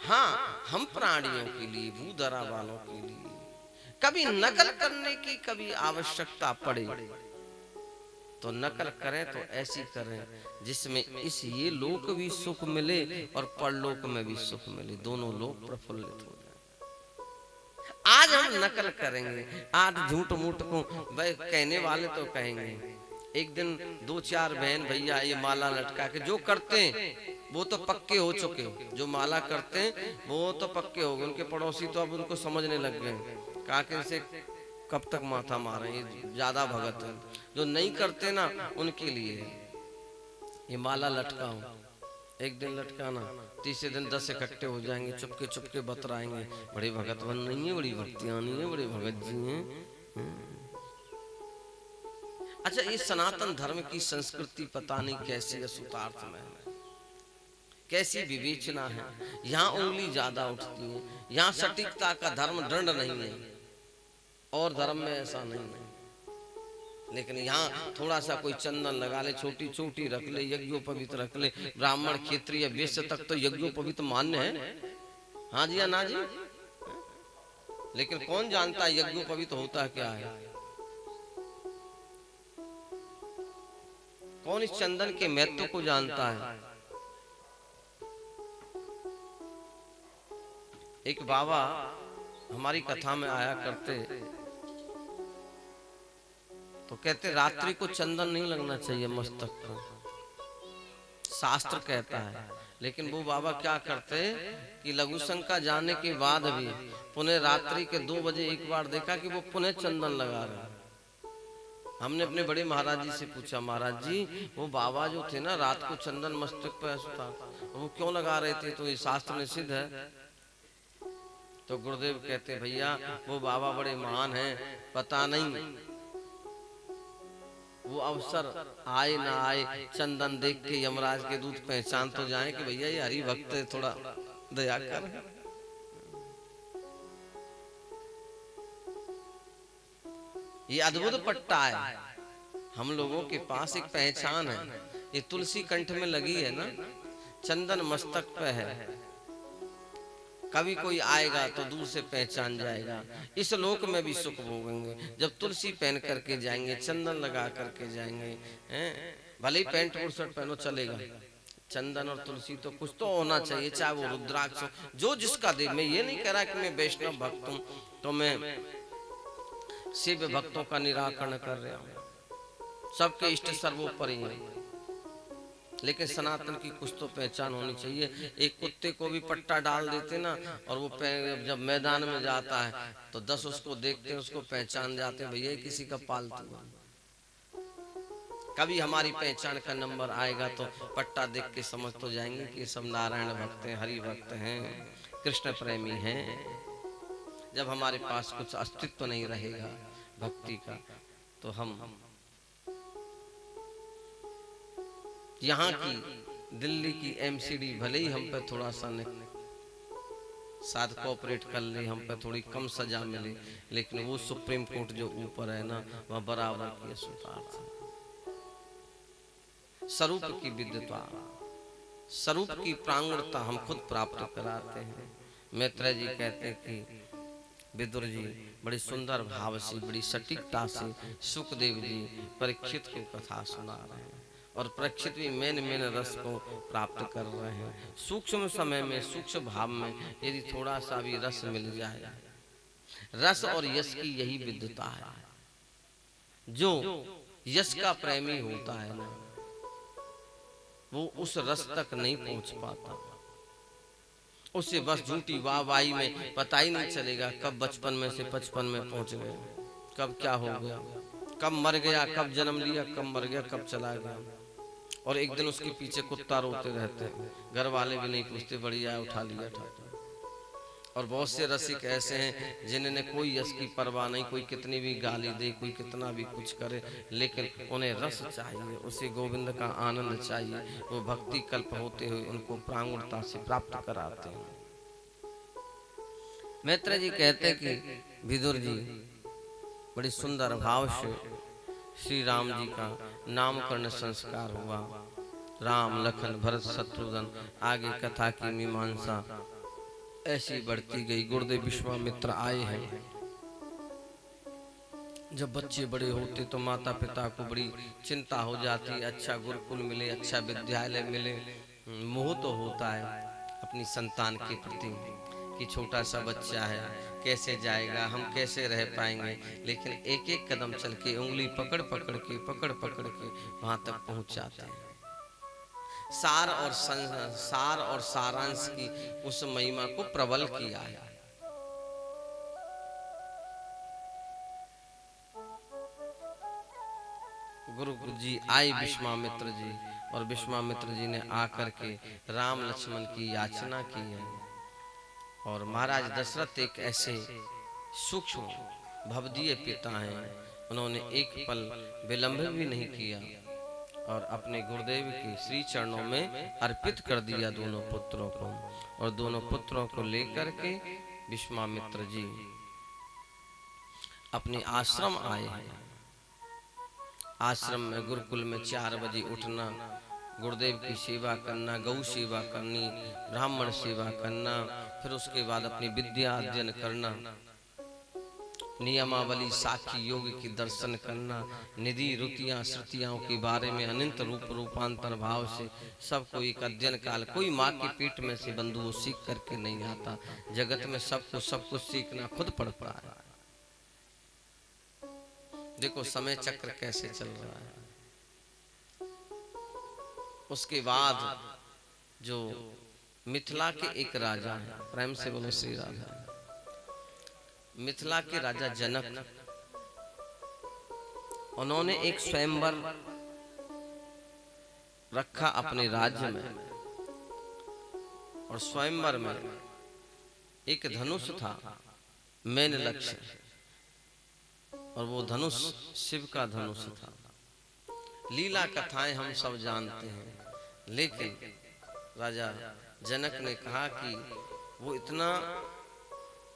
हाँ, हम प्राणियों के लिए, भूधरा वालों के लिए कभी नकल करने की कभी आवश्यकता पड़े तो नकल करें तो ऐसी करें जिसमें इस ये लोक भी सुख मिले और परलोक में भी सुख मिले, दोनों लोग प्रफुल्लित हो जाए। आज हम नकल करेंगे, आज झूठ मूठ को भाई कहने वाले तो कहेंगे। एक दिन दो चार बहन भैया ये माला लटका के जो करते हैं वो तो पक्के हो चुके, जो माला करते हैं वो तो पक्के हो गए, उनके पड़ोसी तो अब उनको समझने लग गए, कहा कि इनसे कब तक माथा मारे, ये ज्यादा भगत है। जो नहीं करते ना उनके लिए ये माला लटकाओ, एक दिन लटकाना, तीसरे दिन 10 इकट्ठे हो जाएंगे, चुपके चुपके बतराएंगे, बड़े भगतवन नहीं है, बड़ी भक्तियां नहीं है, बड़े भगत जी हैं। अच्छा, ये सनातन धर्म की संस्कृति पता नहीं कैसी असुतार्थ में है, कैसी विवेचना है। यहाँ उंगली ज्यादा उठती है, यहाँ सटीकता का धर्म दंड नहीं है, और धर्म में ऐसा नहीं है। लेकिन यहाँ थोड़ा सा कोई चंदन लगा ले, छोटी छोटी रख ले, यज्ञोपवीत रख ले, ब्राह्मण क्षेत्रीय वैश्य तक तो यज्ञोपवीत मान्य है। हाँ जी या ना जी? लेकिन कौन जानता है यज्ञोपवीत होता क्या है? कौन इस चंदन के महत्व को जानता है? एक बाबा हमारी कथा में आया करते तो कहते रात्रि को चंदन नहीं लगना चाहिए मस्तक पर, शास्त्र कहता है। लेकिन वो बाबा क्या करते कि लघु शंका जाने के बाद भी पुनः रात्रि के 2 बजे एक बार देखा कि वो पुनः चंदन लगा रहे। हमने अपने बड़े महाराज जी से पूछा, महाराज जी वो बाबा जो थे ना रात को चंदन मस्तक पर था, वो क्यों लगा रहे थे? तो ये शास्त्र में सिद्ध है। तो गुरुदेव कहते भैया वो बाबा बड़े महान हैं, पता नहीं वो अवसर आए ना आए, चंदन देख के यमराज के दूत पहचान तो जाए कि भैया ये हरि भक्त है, थोड़ा दया कर। ये अद्भुत पट्टा है, हम लोगों के पास एक पहचान है। ये तुलसी कंठ में लगी है ना, चंदन मस्तक पे है, कभी कोई आएगा तो दूर से पहचान जाएगा। इस लोक में भी सुख भोगेंगे जब तुलसी पहन करके जाएंगे, चंदन लगा करके जाएंगे। भले ही पैंट और शर्ट पहनो चलेगा, चंदन और तुलसी तो कुछ तो होना चाहिए, चाहे वो रुद्राक्ष हो, जो जिसका दे। मैं ये नहीं कह रहा कि मैं वैष्णव भक्त हूँ तो मैं शिव भक्तों का निराकरण कर रहा हूँ, सबके इष्ट सर्वोपरि है। लेकिन सनातन की कुछ तो पहचान होनी चाहिए। एक कुत्ते को भी पट्टा डाल देते ना, और वो जब मैदान में जाता है तो 10 उसको देखते हैं, उसको पहचान जाते हैं, भैया किसी का पालतू है। कभी हमारी पहचान का नंबर आएगा तो पट्टा देख के समझ तो जाएंगे कि सब नारायण भक्त हैं, हरि भक्त हैं, कृष्ण प्रेमी हैं। जब हमारे पास कुछ अस्तित्व नहीं रहेगा भक्ति का तो हम यहाँ की दिल्ली की एमसीडी भले ही हम पे थोड़ा सा साथ कोऑपरेट कर ले, हम पे थोड़ी कम सजा मिले, लेकिन वो सुप्रीम कोर्ट जो ऊपर है ना वह बराबर की सुतार्थ है। स्वरूप की विद्वता, स्वरूप की प्रांगणता हम खुद प्राप्त कराते हैं। मैत्रेय जी कहते हैं कि विदुर जी बड़ी सुंदर भाव से, बड़ी सटीकता से सुखदेव जी परीक्षित की कथा सुना रहे हैं, और परीक्षित भी मेन रस को प्राप्त कर रहे हैं। सूक्ष्म समय में, सूक्ष्म भाव में यदि थोड़ा सा भी रस मिल जाए, रस और यश की यही विद्वता है। जो यश का प्रेमी होता है ना वो उस रस तक नहीं पहुंच पाता, उसे बस झूठी वाहवाही में पता ही नहीं चलेगा कब बचपन में से 55 में पहुंच गए, कब क्या हो गया, कब मर गया, कब जन्म लिया, कब मर गया, कब चला गया। और एक दिन उसके पीछे कुत्ता रोते रहते हैं, घर वाले भी नहीं पूछते, बढ़िया उठा लिया ठाकुर। और बहुत से रसिक ऐसे हैं जिन्हें कोई यश की परवाह नहीं, कोई कितनी भी गाली दे, कोई कितना भी कुछ करे, लेकिन उन्हें रस चाहिए, उसे गोविंद का आनंद चाहिए। वो भक्ति कल्प होते हुए उनको प्रांगणता से प्राप्त कराते हैं। मैत्रेय जी कहते कि विदुर जी बड़ी सुंदर भाव से श्री राम जी का नामकरण संस्कार हुआ। राम लखन भरत शत्रुघ्न, आगे कथा की मीमांसा ऐसी बढ़ती गई। गुरुदेव विश्वामित्र आए हैं। जब बच्चे बड़े होते तो माता पिता को बड़ी चिंता हो जाती, अच्छा गुरुकुल मिले, अच्छा विद्यालय मिले। मोह तो होता है अपनी संतान के प्रति कि छोटा सा बच्चा है, कैसे जाएगा, हम कैसे रह पाएंगे। लेकिन एक एक कदम चल के उंगली पकड़ पकड़ के वहां तक पहुंच जाते हैं। सार और सारांश की उस महिमा को प्रबल किया है। गुरु जी आए विश्वामित्र जी, और विश्वामित्र जी ने आकर के राम लक्ष्मण की याचना की है। और महाराज दशरथ एक ऐसे सूक्ष्म भवदीय पिता हैं, उन्होंने एक पल विलंब भी नहीं किया और अपने गुरुदेव के श्री चरणों में अर्पित कर दिया दोनों पुत्रों को। और दोनों पुत्रों को लेकर के विश्वामित्र जी अपने आश्रम आए हैं। आश्रम में गुरुकुल में 4 बजे उठना, गुरुदेव की सेवा करना, गौ सेवा करनी, ब्राह्मण सेवा करना, फिर उसके बाद अपनी विद्या अध्ययन करना, नियमावली साखी योग की दर्शन करना, निधि रुतियां श्रुतियों के बारे में अनंत रूप रूपांतर भाव से सबको एक अध्ययन काल। कोई माँ के पेट में से बंधु सीख करके नहीं आता, जगत में सब कुछ सीखना खुद पड़ता है। देखो समय चक्र कैसे चल रहा है। उसके बाद जो मिथिला के एक राजा है, प्रेम से बोलो श्री राजा, मिथिला के राजा जनक, उन्होंने एक स्वयंवर रखा अपने राज्य में। और स्वयंवर में एक धनुष था, मेन लक्ष्य, और वो धनुष शिव का धनुष था। लीला कथाएं हम सब जानते हैं, लेकिन राजा जनक ने कहा कि वो इतना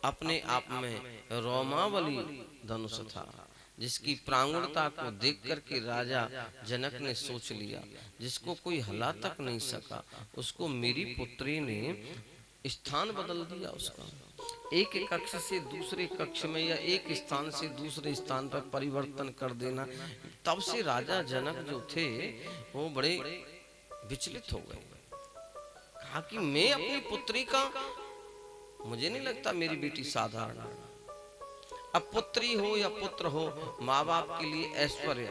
अपने आप में रोमावली धनुष था, जिसकी प्रांगुणता को देख करके राजा जनक ने सोच लिया, जिसको कोई हिला तक नहीं सका, उसको मेरी पुत्री ने स्थान बदल दिया। उसका एक कक्ष से दूसरे कक्ष में या एक स्थान से दूसरे स्थान पर परिवर्तन कर देना। तब से राजा जनक जो थे वो बड़े विचलित हो गए। कहा कि मैं अपनी पुत्री का, मुझे नहीं लगता मेरी बेटी साधारण है। अब पुत्री हो या पुत्र हो, माँ बाप के लिए ऐश्वर्य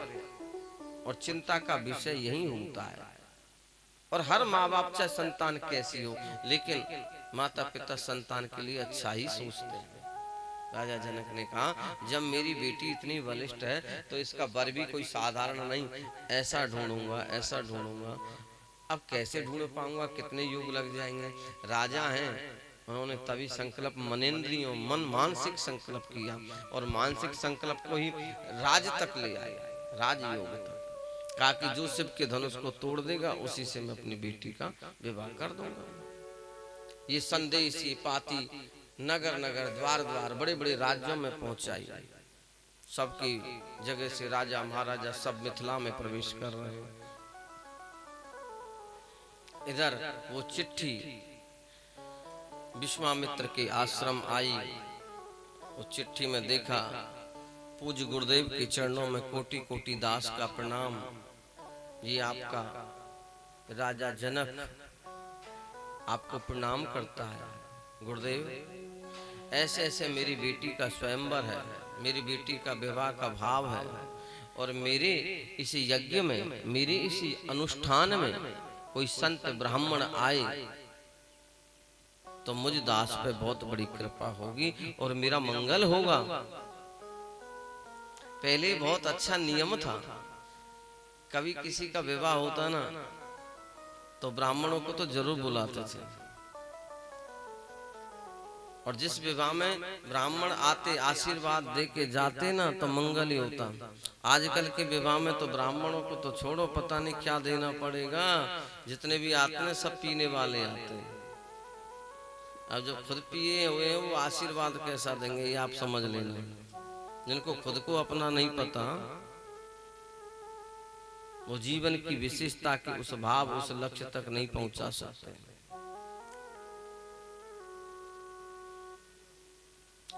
और चिंता का विषय यही होता है। और हर माँ बाप चाहे संतान कैसी हो, लेकिन माता पिता संतान के लिए अच्छा ही सोचते हैं। राजा जनक ने कहा जब मेरी बेटी इतनी बलिष्ठ है तो इसका वर भी कोई साधारण नहीं, ऐसा ढूंढूंगा, ऐसा ढूंढूंगा। अब कैसे ढूंढ पाऊंगा, कितने युग लग जाएंगे। राजा हैं, उन्होंने तभी संकल्प मनेन्द्रियों मन मानसिक संकल्प किया, और मानसिक संकल्प को ही राज तक ले आए, राजयोग तक। कहा कि जो शिव के धनुष को तोड़ देगा उसी से मैं अपनी बेटी का विवाह कर दूंगा। ये संदेश, ये पाती नगर नगर द्वार द्वार बड़े बड़े राज्यों में पहुंचाई। सबकी जगह से राजा महाराजा सब मिथिला में प्रवेश कर रहे हैं। इधर वो चिट्ठी विश्वामित्र के आश्रम आई। उस चिट्ठी में देखा, पूज्य गुरुदेव के चरणों में कोटि कोटि दास का प्रणाम। ये आपका राजा जनक आपको प्रणाम करता है। गुरुदेव, ऐसे ऐसे मेरी बेटी का स्वयंवर है, मेरी बेटी का विवाह का भाव है, और मेरे इस यज्ञ में, मेरे इस अनुष्ठान में कोई संत ब्राह्मण आए तो मुझ दास पे बहुत बड़ी कृपा होगी और मेरा मंगल होगा। पहले बहुत अच्छा नियम था, कभी किसी का विवाह होता ना तो ब्राह्मणों को तो जरूर बुलाते थे, और जिस विवाह में ब्राह्मण आते आशीर्वाद दे के जाते ना तो मंगल ही होता। आजकल के विवाह में तो ब्राह्मणों को तो छोड़ो, पता नहीं क्या देना पड़ेगा। जितने भी आते हैं सब पीने वाले आते हैं। अब जो खुद पिए हुए हैं वो आशीर्वाद कैसा देंगे ये आप समझ लेना। जिनको खुद को अपना नहीं पता, वो जीवन की विशेषता के उस भाव, उस लक्ष्य तक नहीं पहुंचा सकते।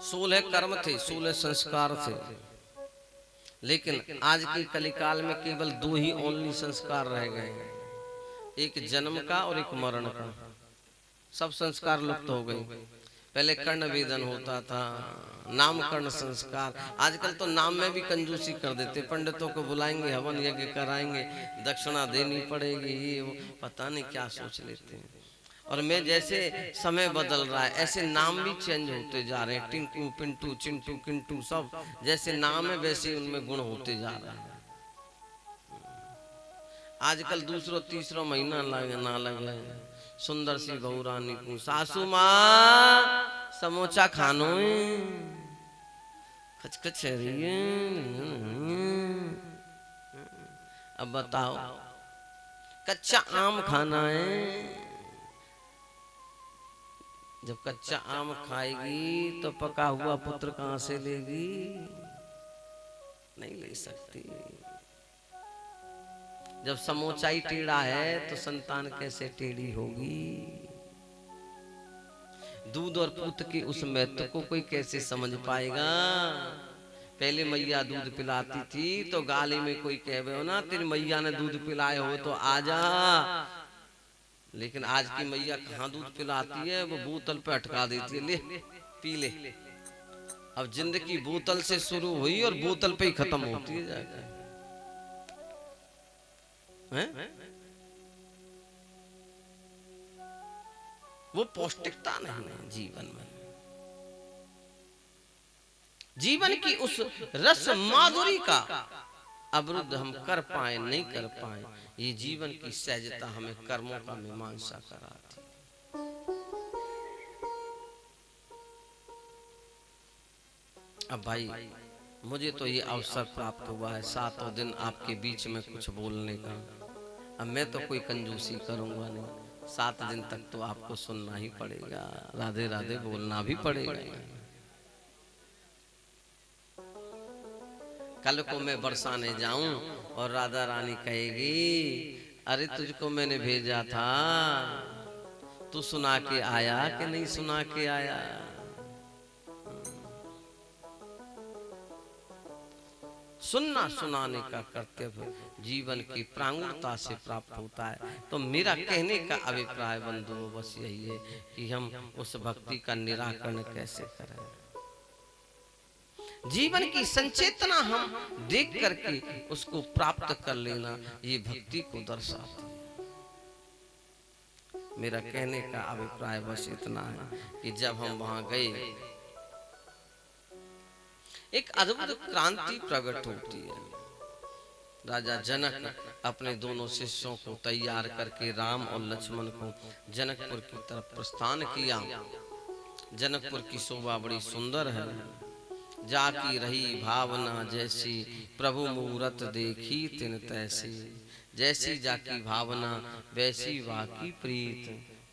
16 कर्म थे, 16 संस्कार थे, लेकिन आज के कलिकाल में केवल 2 ही ओनली संस्कार रह गए हैं, एक जन्म का और एक मरण का। सब संस्कार लुप्त हो गए। पहले कर्ण वेदन होता था, नामकरण संस्कार। आजकल तो नाम में भी कंजूसी कर देते, पंडितों को बुलाएंगे, हवन यज्ञ कराएंगे, दक्षिणा देनी पड़ेगी, ये वो पता नहीं क्या सोच लेते हैं। और मैं जैसे समय बदल रहा है ऐसे नाम भी चेंज होते जा रहे हैं। टिंकू पिंटू चिंटू किंटू सब जैसे नाम है वैसे उनमें गुण होते जा रहे हैं। आजकल दूसरो तीसरो महीना लगे ना लगे, सुंदर सी बहू रानी को सासू माँ समोसा खानो खचखच रही है। अब बताओ, कच्चा आम खाना है, जब कच्चा आम खाएगी तो पका हुआ पुत्र कहां से लेगी? नहीं ले सकती। जब समोसा ही टेढ़ा है तो संतान कैसे टेढ़ी होगी? दूध और पुत्र के उस महत्व को कोई कैसे समझ पाएगा? पहले मैया दूध पिलाती थी तो गाली में कोई कहे हो ना तेरी मैया ने दूध पिलाए हो तो आजा, लेकिन आज की मैया कहाँ दूध पिलाती है, वो बोतल पे अटका देती है, ले पी ले। अब जिंदगी बोतल से शुरू हुई और बोतल पे ही खत्म होती है जाकर। वो पौष्टिकता नहीं है जीवन में। जीवन की उस रस माधुरी का अवरुद्ध हम कर पाए नहीं कर पाए, ये जीवन की सहजता हमें कर्मों का मीमांसा कराती। अब भाई मुझे तो ये अवसर प्राप्त हुआ है 7 दिन आपके बीच में कुछ बोलने का। अब मैं तो कोई कंजूसी करूंगा नहीं, 7 दिन तक तो आपको सुनना ही पड़ेगा, राधे राधे बोलना भी पड़ेगा। कल को मैं बरसाने जाऊं और राधा रानी कहेगी अरे तुझको मैंने भेजा था, तू सुना के आया कि नहीं सुना के आया? सुनना सुनाने का कर्तव्य जीवन की प्रांगणता से प्राप्त होता है। तो मेरा कहने का अभिप्राय बंधुओं बस यही है कि हम उस भक्ति का निराकरण कैसे करें। जीवन की संचेतना हम देख करके उसको प्राप्त कर लेना, ये भक्ति को दर्शाती है। मेरा कहने का अभिप्राय बस इतना है कि जब हम वहां गए एक अद्भुत क्रांति प्रकट होती है। राजा जनक अपने दोनों शिष्यों को तैयार करके राम और लक्ष्मण को जनकपुर की तरफ प्रस्थान किया। जनकपुर की शोभा बड़ी सुंदर है, जाकी रही भावना जैसी, प्रभु मूरत देखी तिन तैसी। जैसी जाकी भावना वैसी वाकी प्रीत।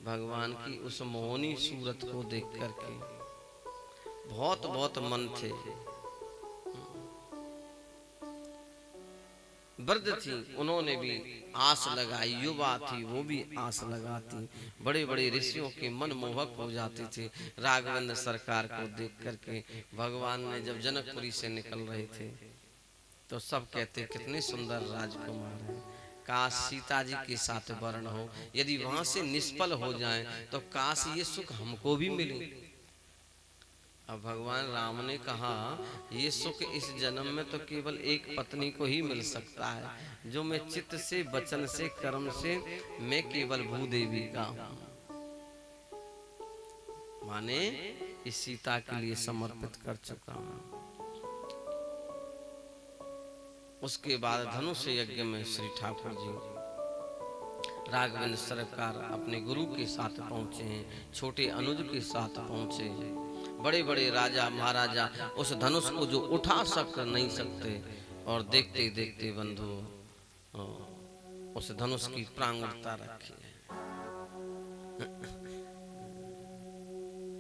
भगवान की उस मोहनी सूरत को देख करके बहुत बहुत मन थे। वृद्ध थी, उन्होंने भी आस लगाई, युवा थी वो भी आस लगाती। बड़े बड़े ऋषियों के मन मोहक हो जाते थे राघवेंद्र सरकार को देख करके। भगवान ने जब जनकपुरी से निकल रहे थे तो सब कहते कितने सुंदर राजकुमार हैं, काश सीता जी के साथ वर्ण हो, यदि वहां से निष्फल हो जाए तो काश ये सुख हमको भी मिले। अब भगवान राम ने कहा ये सुख इस जन्म में तो केवल एक पत्नी को ही मिल सकता है, जो मैं चित्त से वचन से कर्म से मैं केवल भूदेवी का हूं, माने इस सीता के लिए समर्पित कर चुका हूं। उसके बाद धनुष यज्ञ में श्री ठाकुर जी राघवेंद्र सरकार अपने गुरु के साथ पहुंचे हैं, छोटे अनुज के साथ पहुंचे। बड़े बड़े राजा महाराजा उस धनुष को जो उठा नहीं सकते, और देखते देखते बंधु उस धनुष की प्रांगणता रखी है।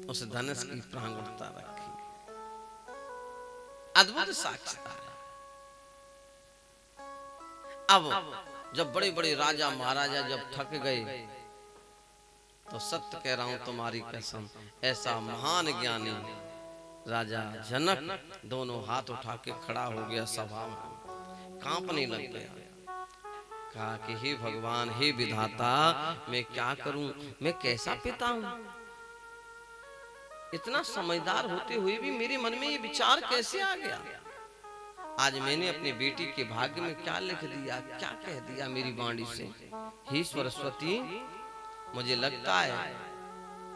उस धनुष की प्रांगणता रखी, अद्भुत साक्षात्कार। अब जब बड़े बड़े राजा महाराजा जब थक गए तो सत्य कह रहा हूं तुम्हारी कसम, ऐसा महान ज्ञानी राजा जनक दोनों हाथ उठा के खड़ा हो गया, सभा में कांपने लग गया। कहा कि हे भगवान, हे विधाता, मैं क्या करूं, मैं कैसा पिता हूं? इतना समझदार होते हुए भी मेरे मन में ये विचार कैसे आ गया? आज मैंने अपनी बेटी के भाग्य में क्या लिख दिया, क्या कह दिया मेरी वाणी से? हे सरस्वती, मुझे लगता है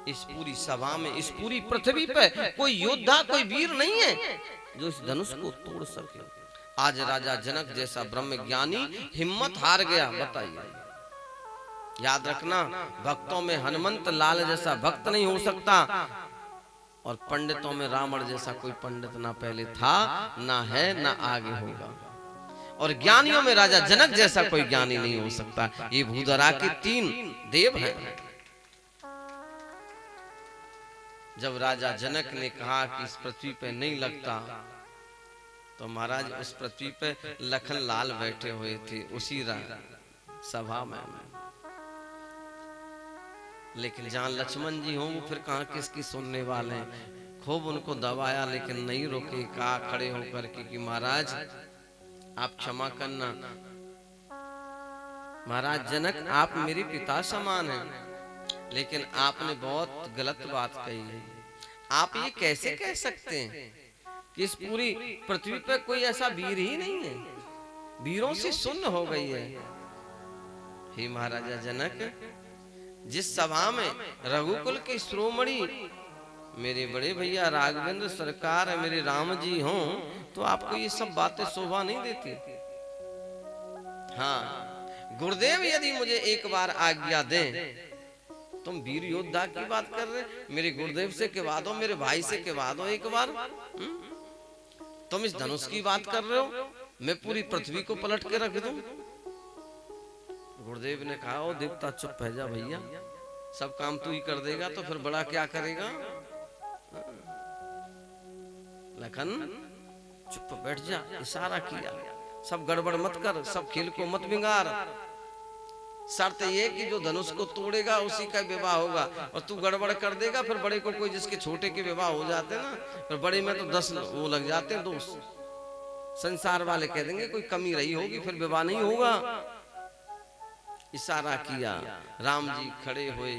इस पूरी सभा में, इस पूरी पृथ्वी पे कोई योद्धा, कोई वीर नहीं है जो इस धनुष को तोड़ सके। आज राजा जनक जैसा ब्रह्म ज्ञानी हिम्मत हार गया। बताइए, याद रखना, भक्तों में हनुमंत लाल जैसा भक्त नहीं हो सकता, और पंडितों में रावण जैसा कोई पंडित ना पहले था, ना है, ना आगे होगा। और ज्ञानियों में राजा जनक जैसा कोई ज्ञानी नहीं हो सकता। ये भूधरा के 3 देव हैं। जब राजा जनक ने कहा कि इस पृथ्वी पे नहीं लगता, तो महाराज उस पृथ्वी पे लखन लाल बैठे हुए थे उसी सभा में। लेकिन जहां लक्ष्मण जी हों, वो फिर कहां किसकी सुनने वाले हैं। खूब उनको दबाया लेकिन नहीं रोके। कहा खड़े होकर कि महाराज आप क्षमा करना, महाराज जनक आप मेरे पिता समान हैं, लेकिन आपने बहुत गलत बात कही है। आप ये कैसे कह सकते हैं कि इस पूरी पृथ्वी पर कोई ऐसा वीर ही नहीं है? वीरों से शून्य हो गई है। हे महाराजा जनक, जिस सभा में रघुकुल के श्रोमणी मेरे बड़े भैया राघवेंद्र सरकार है, मेरे राम जी हों, तो आपको ये सब बातें शोभा नहीं देती। हाँ, गुरुदेव यदि मुझे एक बार आज्ञा दें, तुम वीर योद्धा की बात कर रहे, मेरे गुरुदेव से कहवा दो, मेरे भाई से कहवा दो एक बार। तुम इस धनुष की बात कर रहे हो, मैं पूरी पृथ्वी को पलट के रख दूं? गुरुदेव ने कहा, ओ देवता चुप है जा भैया, सब काम तू ही कर देगा तो फिर बड़ा क्या करेगा? लखन चुप बैठ जा, इशारा किया, सब गड़बड़ मत कर, सब खेल को मत बिगाड़। शर्त ये कि जो धनुष को तोड़ेगा उसी का विवाह होगा, और तू गड़बड़ कर देगा फिर बड़े को, कोई जिसके छोटे के विवाह हो जाते ना, फिर बड़े में तो 10 वो लग जाते हैं दोस्त। संसार वाले कह देंगे कोई कमी रही होगी, फिर विवाह नहीं होगा। इशारा किया, राम जी खड़े हुए।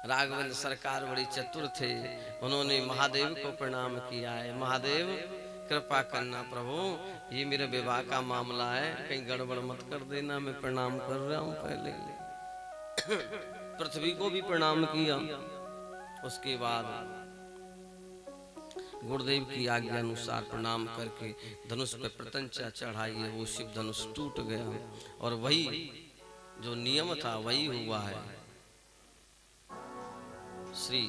राघवेंद्र सरकार बड़ी चतुर थे, उन्होंने महादेव को प्रणाम किया है। महादेव कृपा करना प्रभु, ये मेरे विवाह का मामला है, कहीं गड़बड़ मत कर देना, मैं प्रणाम कर रहा हूँ। पहले पृथ्वी को भी प्रणाम किया। उसके बाद गुरुदेव की आज्ञा अनुसार प्रणाम करके धनुष पे प्रत्यंचा चढ़ाई है, वो शिव धनुष टूट गया, और वही जो नियम था वही हुआ है। श्री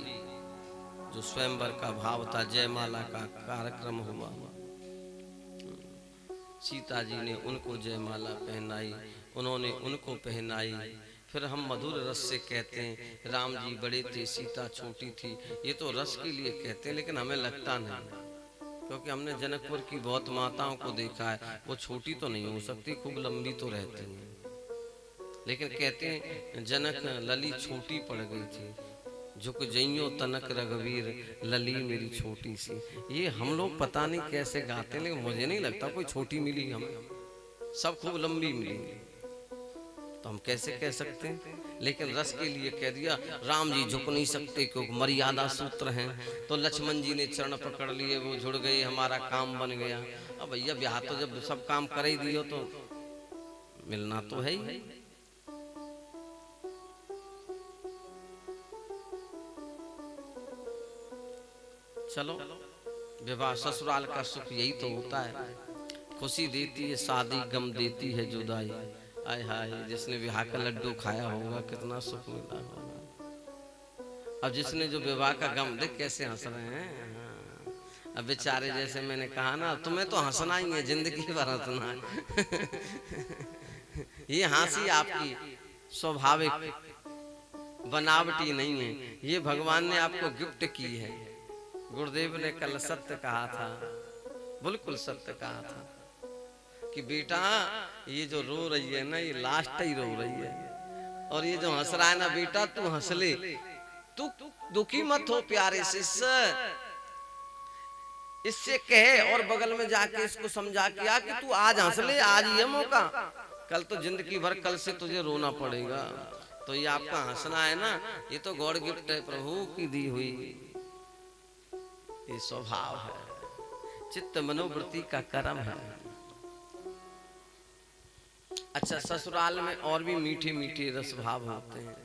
जो स्वयंवर का भाव था, जयमाला का कार्यक्रम हुआ। सीता जी ने उनको जयमाला पहनाई, उन्होंने उनको पहनाई। फिर हम मधुर रस से कहते हैं राम जी बड़े थे, सीता छोटी थी, ये तो रस के लिए कहते हैं, लेकिन हमें लगता नहीं, क्योंकि हमने जनकपुर की बहुत माताओं को देखा है, वो छोटी तो नहीं हो सकती, खूब लंबी तो रहती हैं, लेकिन कहते हैं जनक लली छोटी पड़ गई थी, झुक जइयो तनक रघुवीर लली मेरी छोटी सी। ये हम लोग पता नहीं कैसे गाते, लेकिन मुझे नहीं लगता कोई छोटी मिली हमें, सब खूब लंबी मिली, तो हम कैसे कह सकते हैं? लेकिन रस के लिए कह दिया। राम जी झुक नहीं सकते क्योंकि मर्यादा सूत्र हैं, तो लक्ष्मण जी ने चरण पकड़ लिए, वो जुड़ गए, हमारा काम बन गया। अब भैया ब्याह तो जब सब काम कर ही दियो तो मिलना तो है ही। चलो, विवाह ससुराल का सुख यही तो होता है, खुशी देती है शादी, गम देती है जुदाई। आय हाय, जिसने विवाह का लड्डू खाया होगा कितना सुख मिला होगा। अब जिसने जो विवाह का गम, देख कैसे हंस रहे हैं। अब बेचारे, जैसे मैंने कहा ना, तुम्हें तो हंसना ही है, जिंदगी भर हंसना है। ये हंसी आपकी स्वाभाविक बनावटी नहीं है, ये भगवान ने आपको गिफ्ट की है। गुरुदेव ने कल सत्य कहा था, बिल्कुल सत्य कहा था कि बेटा ये जो रो रही है ना, ये लास्ट ही रो रही है, और ये जो हंस रहा है ना बेटा, तू हंस ले, तू दुखी मत हो प्यारे शिष्य, इससे कहे और बगल में जाके इसको समझा किया कि तू आज हंस ले, आज ये मौका, कल तो जिंदगी भर कल से तुझे रोना पड़ेगा। तो ये आपका हंसना है ना, ये तो गॉड गिफ्ट है, प्रभु की दी हुई ये स्वभाव है, चित्त मनोवृत्ति का कर्म है। अच्छा, ससुराल में और भी मीठे मीठे रस भाव होते हैं।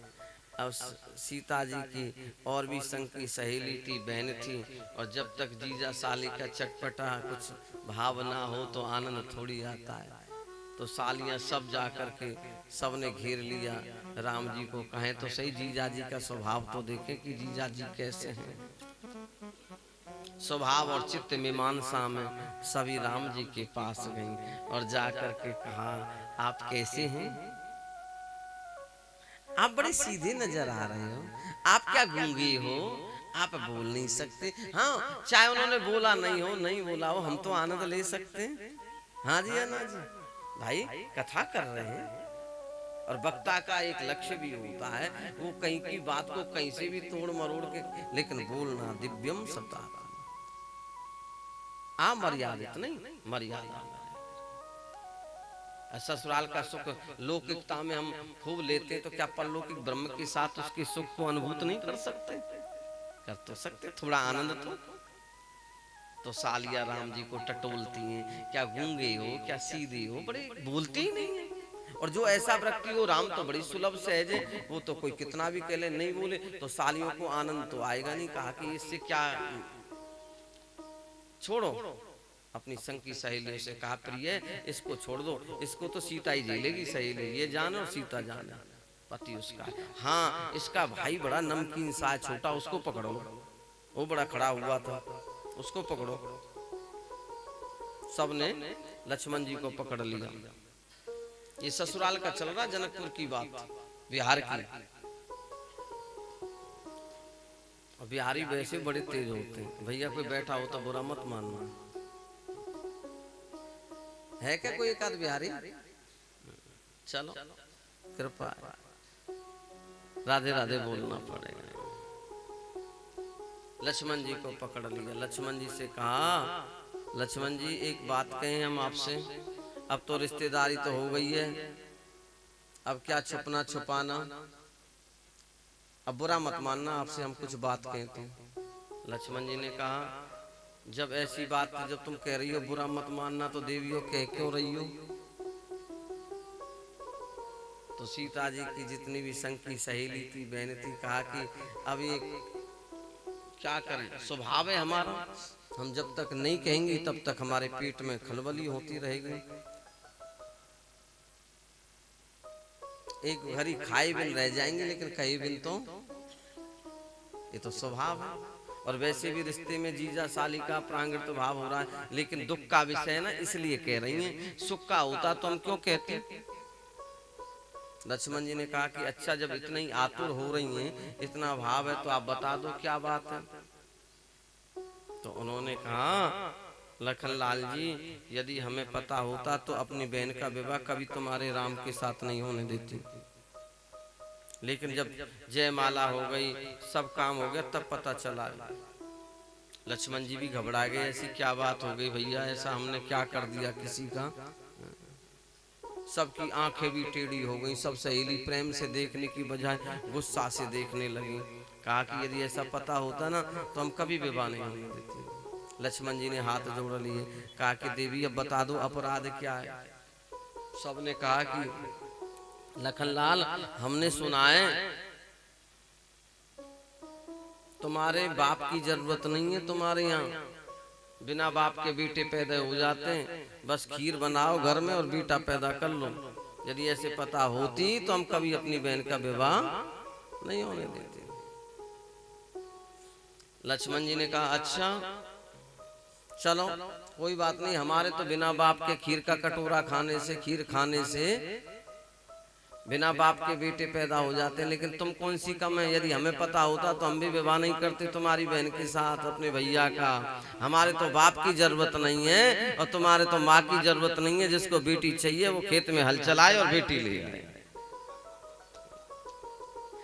अब सीता जी की और भी संग की सहेली थी, बहन थी, और जब तक जीजा साली का चटपटा कुछ भाव ना हो तो आनंद थोड़ी आता है। तो सालियां सब जा करके सबने घेर लिया राम जी को, कहें तो सही जीजा जी का स्वभाव तो देखें कि जीजा जी कैसे हैं। स्वभाव और चित्त मीमांसा में सभी राम जी के पास गईं और जा करके कहा, आप कैसे हैं? आप बड़े सीधे नजर आ रहे हो, आप क्या गूंगे हो, आप बोल नहीं सकते? हाँ, चाहे उन्होंने बोला नहीं हो, नहीं बोला हो, हम तो आनंद ले सकते हैं। हाँ जी, अन्ना जी, भाई कथा कर रहे हैं और वक्ता का एक लक्ष्य भी होता है, वो कहीं की बात को कहीं से भी तोड़ मरोड़ के, लेकिन बोलना दिव्यम सता मर्यादित नहीं, मर्यादा। ससुराल का सुख लौकिकता में हम खूब लेते हैं, तो क्या परलौकिक ब्रह्म के साथ उसके सुख को अनुभूत नहीं कर सकते? कर तो सकते, थोड़ा आनंद तो सालिया राम जी को टटोलती हैं, क्या गूंगे हो, क्या सीधे हो, बड़े बोलते ही नहीं है। और जो ऐसा व्यक्ति हो, राम तो बड़ी सुलभ सहज है, वो तो कोई कितना भी कह ले नहीं बोले तो सालियों को आनंद तो आएगा नहीं। कहा कि इससे क्या, छोड़ो, अपनी संग की सहेलियों से कहा, प्रिय इसको छोड़ दो, इसको तो सीता ही झेलेगी, सहेली ये जानो, सीता जाने। पति उसका, हाँ इसका भाई बड़ा नमकीन सा छोटा, उसको पकड़ो, वो बड़ा खड़ा हुआ था, उसको पकड़ो। सबने लक्ष्मण जी को पकड़ लिया। ये ससुराल का चल रहा, जनकपुर की बात, बिहार की। और बिहारी वैसे बड़े तेज होते हैं, भैया कोई बैठा हो तो बुरा मत मानना। है क्या कोई एक आध बिहारी? चलो कृपा, राधे राधे बोलना पड़ेगा। लक्ष्मण जी को पकड़ लिया, लक्ष्मण जी से कहा, लक्ष्मण जी एक बात कहें हम आपसे, अब तो रिश्तेदारी तो हो गई है, अब क्या छुपना छुपाना, अब बुरा मत मानना, आपसे हम कुछ बात कहें तो। लक्ष्मण जी ने कहा, जब ऐसी बात जब तुम कह रही हो बुरा मत मानना, तो देवियों कह क्यों रही हो? तो सीता जी की जितनी भी संग की सहेली थी, बहन थी, कहा कि अब ये क्या करें, स्वभाव है हमारा, हम जब तक नहीं कहेंगे तब तक हमारे पेट में खलबली होती रहेगी। एक घड़ी खाए बिन रह जाएंगे, लेकिन कहे बिन तो, ये तो स्वभाव है। और वैसे भी रिश्ते में जीजा साली का प्रांगण भाव हो रहा है, लेकिन दुख का विषय है ना, इसलिए कह रही हैं, सुख का होता तो हम क्यों कहते? लक्ष्मण जी ने कहा कि अच्छा, जब इतनी ही आतुर हो रही हैं, इतना भाव है, तो आप बता दो क्या बात है। तो उन्होंने कहा, लखनलाल जी, यदि हमें पता होता तो अपनी बहन का विवाह कभी तुम्हारे राम के साथ नहीं होने देती, लेकिन जब जयमाला हो गई, सब काम हो गया, तब पता चला। लक्ष्मण जी भी घबरा गए, ऐसी क्या बात हो गई भैया, ऐसा हमने क्या कर दिया किसी का? सबकी आंखें भी टेढ़ी हो गई, सब सहेली प्रेम से देखने की बजाय गुस्सा से देखने लगी। कहा कि यदि ऐसा पता होता ना तो हम कभी विवाह नहीं होने देते। लक्ष्मण जी ने हाथ जोड़ लिए, कहा कि देवी अब बता दो अपराध क्या है। सबने कहा कि लखनलाल, हमने सुना है तुम्हारे बाप की जरूरत नहीं है, तुम्हारे यहाँ बिना बाप के बेटे पैदा हो जाते हैं, बस खीर बनाओ घर में और बेटा पैदा कर लो। यदि ऐसे पता होती तो हम कभी अपनी बहन का विवाह नहीं होने देते। लक्ष्मण जी ने कहा, अच्छा चलो कोई बात नहीं, हमारे तो बिना बाप के खीर का कटोरा खाने से, खीर खाने से बिना बाप के बेटे पैदा हो जाते हैं, लेकिन तुम कौन सी कम है? यदि हमें पता होता तो हम भी विवाह नहीं करते तुम्हारी बहन के साथ, अपने भैया का। हमारे तो बाप की जरूरत नहीं है और तुम्हारे तो माँ की जरूरत नहीं है, जिसको बेटी चाहिए वो खेत में हल चलाए और बेटी ले आए।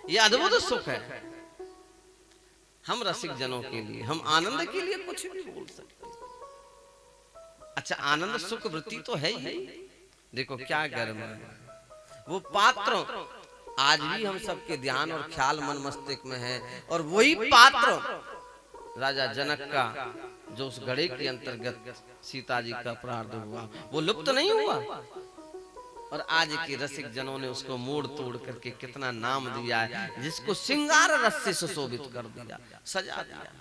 ये अद्भुत सुख है। हम रसिक जनों के लिए, हम आनंद के लिए कुछ भी बोल सकते। अच्छा, आनंद सुख वृत्ति तो है ही। देखो क्या गर्म है वो पात्र, आज भी हम सबके ध्यान और ख्याल मन मस्तिष्क में है। और वही पात्र राजा जनक का, जो उस घड़े के अंतर्गत सीता जी का प्रार्थ हुआ, वो लुप्त नहीं हुआ। और आज के रसिक जनों ने उसको मोड़ तोड़ करके कितना नाम दिया है, जिसको सिंगार रस से सुशोभित कर दिया, सजा दिया।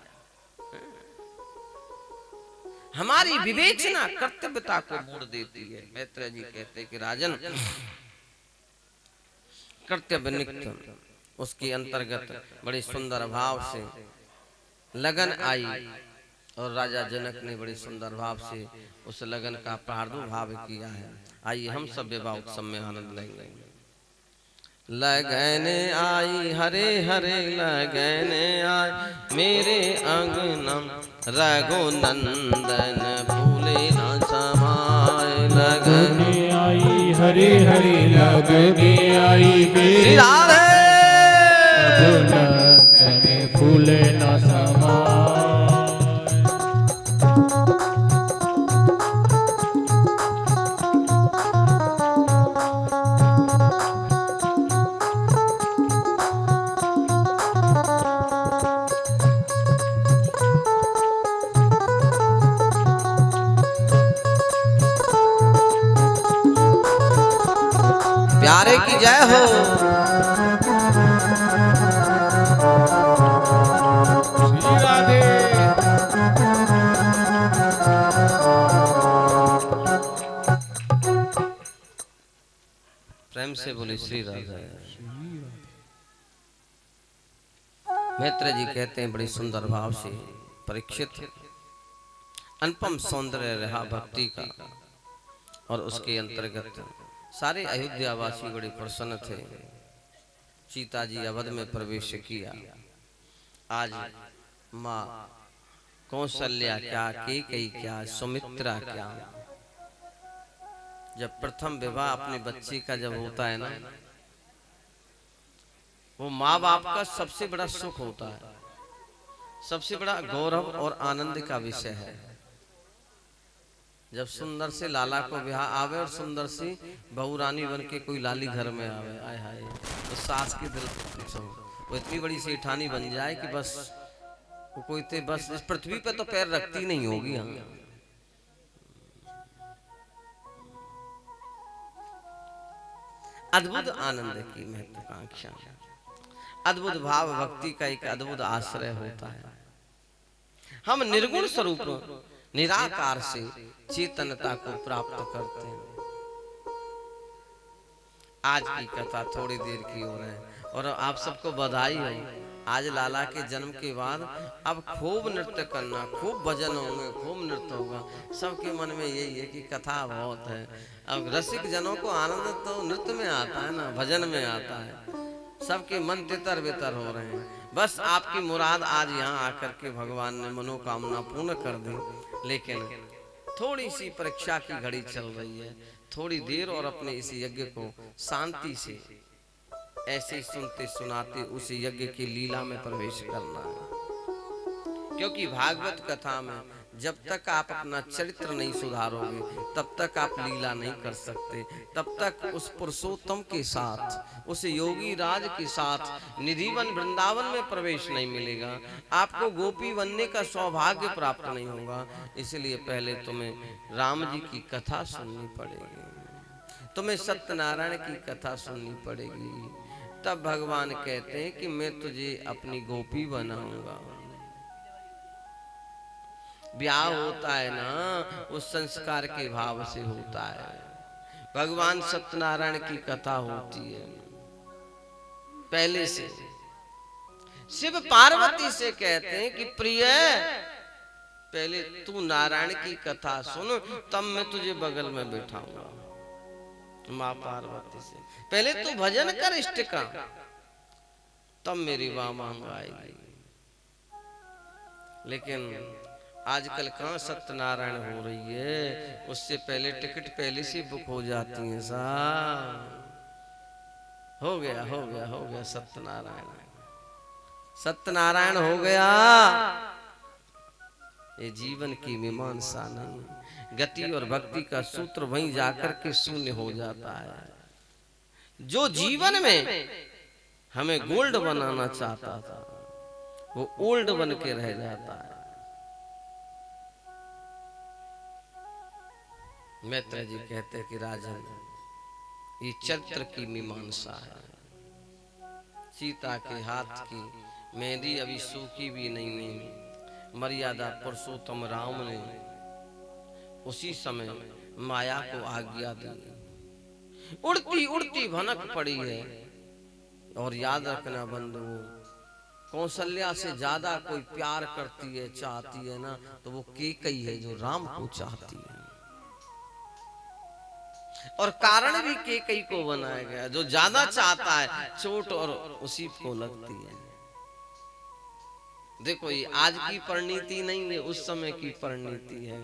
हमारी विवेचना कर्तव्यता को मोड़ देती है। मैत्रेय जी कहते हैं कि राजन, कर्तव्य नित्य उसके अंतर्गत बड़े सुंदर भाव से लगन आई, और राजा जनक ने बड़े सुंदर भाव से उस लगन का प्रादुर्भाव किया है। आइए हम सब विवाह उत्सव में आनंद लेंगे। लगन आई हरे हरे लगन आई मेरे अंगनम, रघुनंदन फूले न समाए। लगन आई हरे हरे लगन आई मेरे रघुनंदन फूले न समाए। प्यारे की जय हो। श्री राधे। प्रेम से बोले श्री राधे। मैत्रेय जी कहते हैं बड़ी सुंदर भाव से, परीक्षित अनुपम सौंदर्य रहा भक्ति का, और उसके अंतर्गत सारे अयोध्यावासी बड़े प्रसन्न थे। सीता जी अवध में प्रवेश किया। आज माँ कौशल्या क्या, कैकेयी क्या, सुमित्रा क्या, जब प्रथम विवाह अपने बच्चे का जब होता है ना, वो माँ बाप का सबसे बड़ा सुख होता है, सबसे बड़ा गौरव और आनंद का विषय है। जब सुंदर से लाला को ब्याह आवे और सुंदर सी बहू रानी बन के कोई लाली घर में आवे, आय हाय, तो सास की दिल वो इतनी बड़ी सेठानी बन जाए कि बस वो कोई ते बस इस पृथ्वी पे तो पैर रखती नहीं होगी। हम अद्भुत आनंद की महत्वाकांक्षा, अद्भुत भाव भक्ति का एक अद्भुत आश्रय होता है। हम निर्गुण स्वरूप निराकार से चेतनता को प्राप्त करते हैं। आज की कथा थोड़ी देर की हो रही है, और आप सबको बधाई हो। आज लाला के जन्म के बाद अब खूब नृत्य करना, खूब भजन होंगे, खूब नृत्य होगा। सबके मन में यही है कि कथा बहुत है। अब रसिक जनों को आनंद तो नृत्य में आता है ना, भजन में आता है। सबके मन तितर बितर हो रहे हैं। बस आपकी मुराद आज यहाँ आकर के भगवान ने मनोकामना पूर्ण कर दी। लेकिन थोड़ी सी परीक्षा की घड़ी चल रही है, थोड़ी देर और अपने इस यज्ञ को शांति से ऐसे सुनते सुनाते उस यज्ञ की लीला में प्रवेश करना है। क्योंकि भागवत कथा में जब तक आप अपना चरित्र नहीं सुधारोगे, तब तक आप लीला नहीं कर सकते। तब तक उस पुरुषोत्तम के साथ, उस योगी राज के साथ निधिवन वृंदावन में प्रवेश नहीं मिलेगा। आपको गोपी बनने का सौभाग्य प्राप्त नहीं होगा। इसलिए पहले तुम्हें राम जी की कथा सुननी पड़ेगी, तुम्हें सत्यनारायण की कथा सुननी पड़ेगी। तब भगवान कहते हैं कि मैं तुझे अपनी गोपी बनाऊंगा। ब्याह होता है ना, उस संस्कार के भाव से होता है। भगवान सत्यनारायण की कथा होती है पहले से। शिव पार्वती से कहते हैं कि प्रिय, पहले तू नारायण की कथा सुन, तब मैं तुझे बगल में बैठाऊंगा। माँ पार्वती से पहले तू भजन कर इष्ट का, तब मेरी वाह मांग आएगी। लेकिन आजकल कहाँ सत्यनारायण हो रही है, उससे पहले टिकट पहले से बुक हो जाती हैं। साहब हो गया सत्यनारायण। सत्यनारायण हो गया। ये जीवन की मीमांसा नहीं, गति और भक्ति का सूत्र वहीं जाकर के शून्य हो जाता है। जो जीवन में हमें गोल्ड बनाना चाहता था वो ओल्ड बन के रह जाता है। मैत्रेय जी कहते हैं कि राजन, ये चरित्र की मीमांसा है। सीता के हाथ की मेहंदी अभी सूखी भी नहीं है। मर्यादा पुरुषोत्तम राम ने उसी समय माया को आज्ञा दी। उड़ती उड़ती भनक पड़ी है। और याद रखना बंधुओं, कौशल्या से ज्यादा कोई प्यार करती है, चाहती है ना, तो वो कैकेयी है जो राम को चाहती है। और कारण भी कैकेयी को बनाया गया। जो ज्यादा चाहता है चोट और उसी को लगती है। देखो ये आज की परिणीति नहीं है, उस समय की परिणीति है।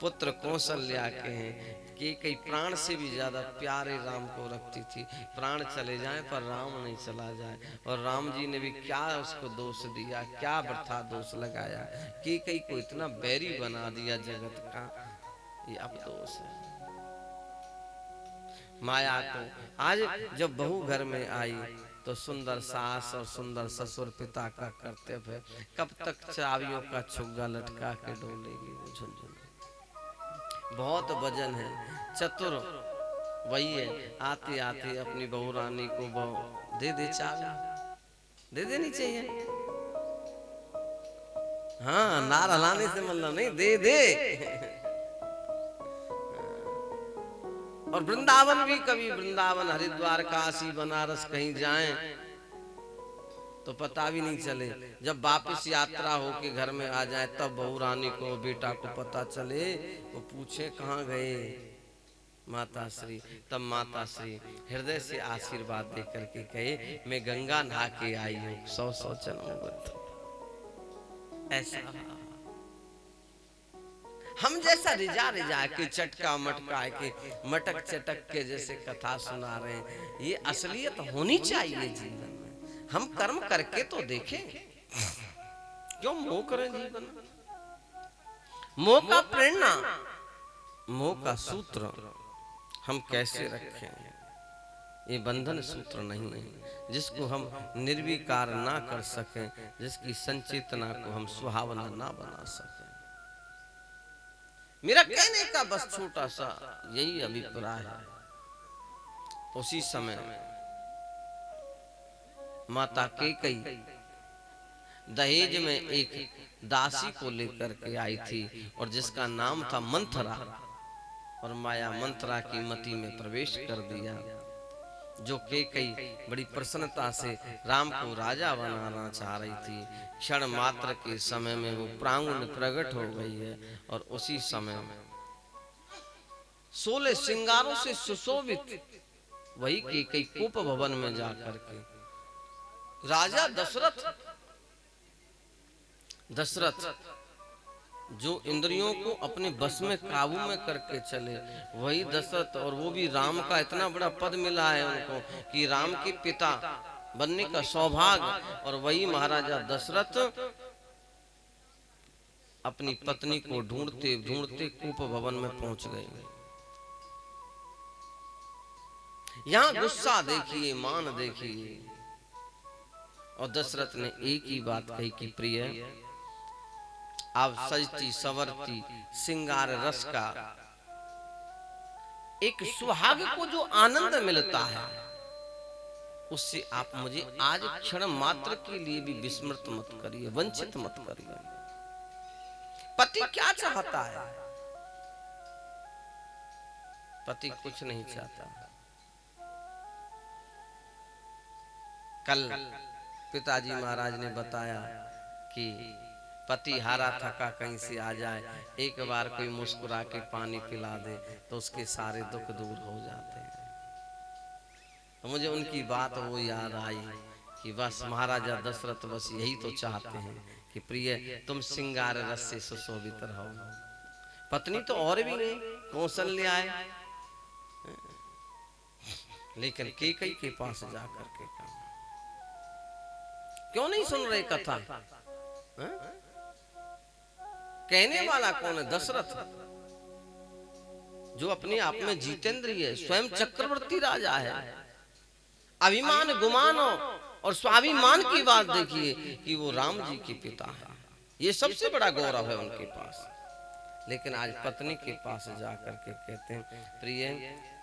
पुत्र कौशल्या के हैं। कैकेयी प्राण से भी ज्यादा प्यारे राम को रखती थी। प्राण चले जाएं पर राम नहीं चला जाए। और राम जी ने भी क्या उसको दोष दिया, क्या वृथा दोष लगाया। कैकेयी को इतना बैरी बना दिया जगत का, ये अब दोष है। माया को आज जब बहू घर में आई तो सुंदर सास और सुंदर ससुर पिता का कर्तव्य है। कब तक चाबियों का छुग्गा लटका के डोलेगी वो झुनझुन। बहुत वजन है। चतुर वही है, आते आते अपनी बहू रानी को दे दे चाबी, दे देनी चाहिए। हाँ, नार हलाने से मतलब नहीं, दे दे। और वृंदावन भी, कभी वृंदावन हरिद्वार काशी बनारस कहीं जाएं तो पता भी नहीं चले। जब वापस यात्रा हो के घर में आ जाए तब बहू रानी को, बेटा को पता चले, वो पूछे कहाँ गए माता श्री। तब माता श्री हृदय से आशीर्वाद दे करके कहे, मैं गंगा नहा के आई हूँ 100 जन्म बुद्ध। ऐसा हम जैसा रिजा रिजा के चटका मटका के मटक चटक के जैसे कथा सुना रहे हैं, ये असलियत होनी चाहिए जीवन में। हम कर्म करके तो देखें, क्यों मोह करें जीवन। मोह का प्रेरणा, मोह का सूत्र हम कैसे रखें। ये बंधन सूत्र नहीं है जिसको हम निर्विकार ना कर सकें, जिसकी संचेतना को हम सुहावना ना बना सकें। मेरा कहने का बस छोटा सा यही अभिप्राय है। उसी समय माता कैकेयी दहेज में एक दासी को लेकर के आई थी और जिसका नाम था मंथरा। और माया मंथरा की मति में प्रवेश कर दिया। जो कैकेयी बड़ी प्रसन्नता से राम को राजा बनाना चाह रही थी, क्षण मात्र के समय में वो प्रांगण प्रकट हो गई है। और उसी समय 16 श्रृंगारों से सुशोभित वही कैकेयी कोप भवन में जाकर के राजा दशरथ जो इंद्रियों को अपने बस में काबू में करके चले, वही दशरथ, और वो भी राम का इतना बड़ा पद मिला है उनको कि राम के पिता बनने का सौभाग्य। और वही महाराजा दशरथ अपनी पत्नी को ढूंढते ढूंढते कूप भवन में पहुंच गए। यहाँ गुस्सा देखिए, मान देखिए। और दशरथ ने एक ही बात कही कि प्रिय, आप सजती सवरती सिंगार रस का एक सुहाग को जो आनंद मिलता है, उससे आप मुझे आज क्षण मात्र के लिए भी विस्मृत मत करिए, वंचित मत करिए। पति क्या चाहता है? पति कुछ नहीं चाहता। कल पिताजी महाराज ने बताया कि पति हारा थका कहीं से आ जाए, एक बार कोई मुस्कुरा के पानी पिला दे तो उसके सारे दुख दूर हो जाते हैं। तो मुझे उनकी बात वो याद आई कि बस महाराजा दशरथ बस यही तो चाहते हैं कि प्रिय तुम सिंगार रस से सुशोभित रहो। पत्नी तो और भी नहीं, कौशल्या है, लेकिन कैकेयी के पास जाकर के कहा क्यों नहीं सुन रहे कथा? हाँ? कहने वाला कौन है? दशरथ, जो अपने आप में जितेंद्रिय है, स्वयं चक्रवर्ती राजा है। अभिमान गुमान और स्वाभिमान की बात देखिए कि वो राम जी के पिता है, ये सबसे बड़ा गौरव है उनके पास। लेकिन आज पत्नी के पास जाकर के कहते हैं, प्रिय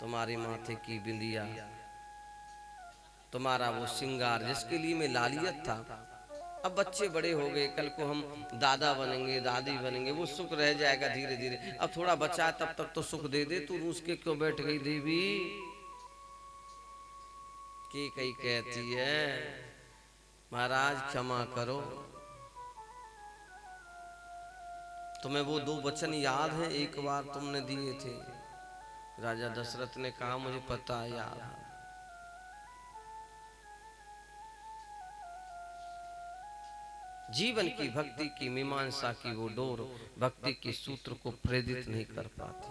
तुम्हारी माथे की बिंदिया, तुम्हारा वो श्रृंगार जिसके लिए मैं लालियत था, अब बच्चे बड़े हो गए, कल को हम दादा बनेंगे, दादी बनेंगे, वो सुख रह जाएगा धीरे धीरे, अब थोड़ा बचा, तब तक तो सुख दे दे, तू रूस के क्यों बैठ गई देवी? की कई कहती है, महाराज क्षमा करो, तुम्हें वो 2 वचन याद हैं एक बार तुमने दिए थे? राजा दशरथ ने कहा, मुझे पता है, याद है। जीवन की भक्ति की मीमांसा की वो डोर भक्ति के सूत्र को प्रेरित नहीं कर पाती।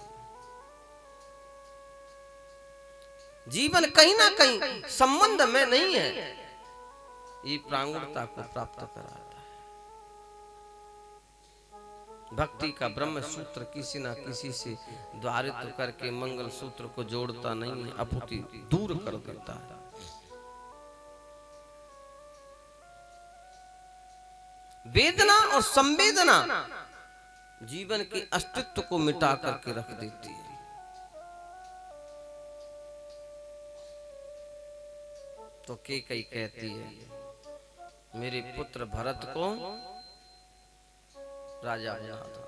जीवन कहीं ना कहीं संबंध में नहीं है, ये प्रांगुणता को प्राप्त कराता है। भक्ति का ब्रह्म सूत्र किसी ना किसी से द्वारित करके मंगल सूत्र को जोड़ता नहीं है, अपुति दूर कर देता है। वेदना और संवेदना जीवन के अस्तित्व को मिटा करके रख देती है। तो कई कहती है, मेरे पुत्र भरत को राजा बना था।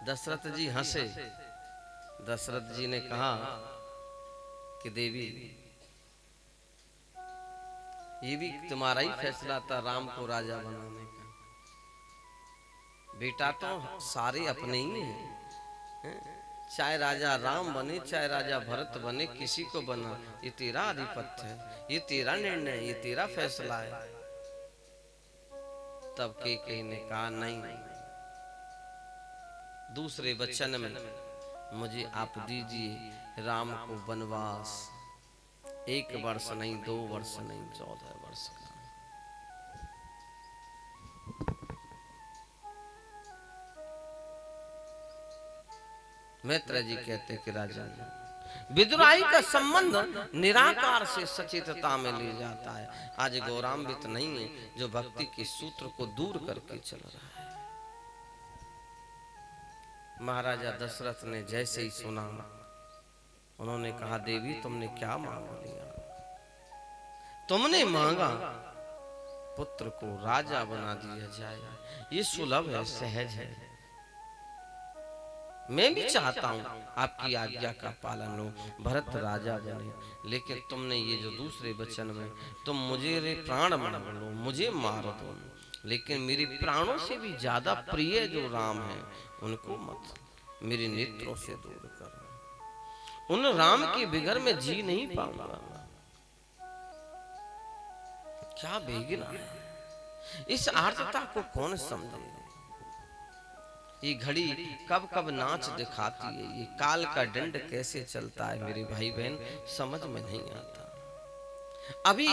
दशरथ जी हंसे। दशरथ जी ने कहा कि देवी, ये भी तुम्हारा ही फैसला था राम को राजा बनाने का। बेटा तो सारे अपने ही हैं, चाहे राजा राम बने चाहे राजा भरत बने, किसी को बना, ये तेरा आधिपत्य है, ये तेरा निर्णय है, ये तेरा फैसला है। तब कई ने कहा, नहीं, दूसरे वचन में मुझे आप दीजिए राम को वनवास, 1 वर्ष नहीं, 2 वर्ष नहीं, 14 वर्ष का। मैत्रेय जी कहते कि राजा, विदुराई का संबंध निराकार से सचेतता में ले जाता है। आज गौराम्बित नहीं है जो भक्ति के सूत्र को दूर करके चल रहा है। महाराजा दशरथ ने जैसे ही सुना, उन्होंने कहा, देवी तुमने क्या मांग लिया? तुमने मांगा पुत्र को राजा बना दिया जाए, ये सुलभ है, सहज है। मैं भी चाहता हूं आपकी आज्ञा का पालन हो, भरत राजा बने, लेकिन तुमने ये जो दूसरे वचन में, तुम मुझे रे प्राण मार लो, मुझे मार दो, लेकिन मेरे प्राणों से भी ज्यादा प्रिय जो राम है उनको मत, मेरे नेत्रों से दूर करो। उन राम के बिगर में जी नहीं पाऊंगा। क्या बेगना है, इस आर्तता को कौन समझे? ये घड़ी कब कब नाच दिखाती है, ये काल का दंड कैसे चलता है मेरे भाई बहन, समझ में नहीं आता। अभी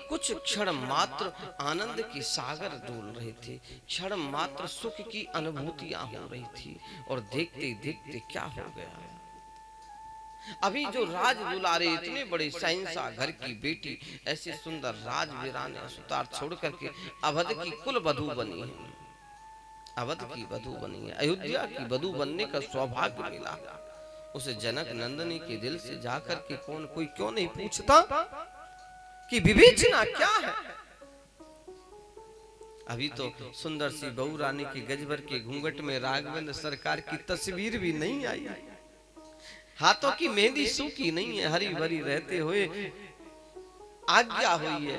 कुछ क्षण मात्र आनंद के सागर डोल रहे थे, क्षण मात्र सुख की अनुभूतियां हो रही थी, और देखते देखते क्या हो गया। अभी जो राज दुलारे, इतने बड़े शहंशाह घर की बेटी, ऐसे सुंदर राज वीराने सुतार छोड़ करके अवध की कुल वधू बनी है, अवध की वधू बनी है, अयोध्या की वधू बनने का सौभाग्य मिला। उसे जनक नंदनी के दिल से जाकर के कोई क्यों नहीं पूछता कि विवेचना क्या है? अभी तो सुंदर सी बहू रानी की गजबर के घूंघट में राघवेंद्र सरकार की तस्वीर भी नहीं आई, हाथों की मेहंदी सूखी नहीं है, हरी भरी रहते हुए आज्ञा हुई है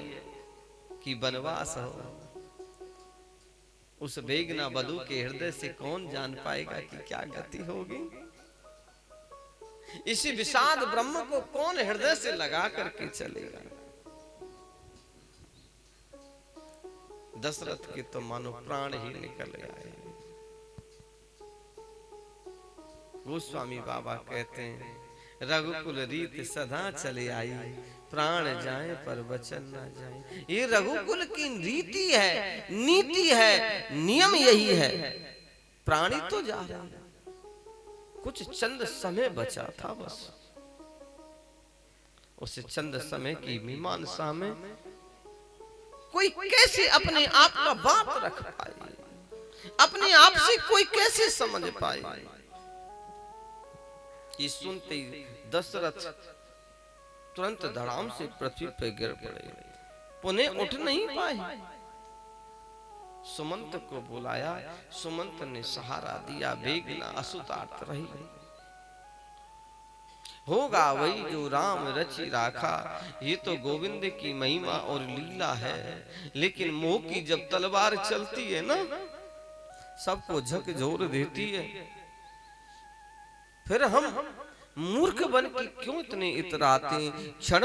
कि वनवास हो। उस बेगना वधू के हृदय से कौन जान पाएगा कि क्या गति होगी? इसी विषाद ब्रह्म को कौन हृदय से लगा करके चलेगा? दशरथ के तो मानो प्राण ही निकल आए। गोस्वामी बाबा कहते हैं, रघुकुल रीत सदा चले आई, प्राण जाए पर वचन ना जाए। ये रघुकुल की रीति है, नीति है, नियम यही है। प्राणी तो जा रहे हैं, कुछ चंद समय बचा था बस। उस चंद समय की मीमांसा में कोई कैसे अपने आप का बात रख पाए, अपने आप से कोई कैसे समझ पाए। ये सुनते ही दशरथ तुरंत धड़ाम से पृथ्वी पर गिर पड़े, पुनः उठ नहीं पाए। सुमंत को बुलाया, सुमंत ने सहारा दिया, बेगना असुतात रही। होगा वही जो राम रचि राखा, ये तो गोविंद की महिमा और लीला है। लेकिन मोह की जब तलवार चलती है ना, सबको झकझोर देती है। फिर हम मूर्ख बन के क्यों इतने इतराते, क्षण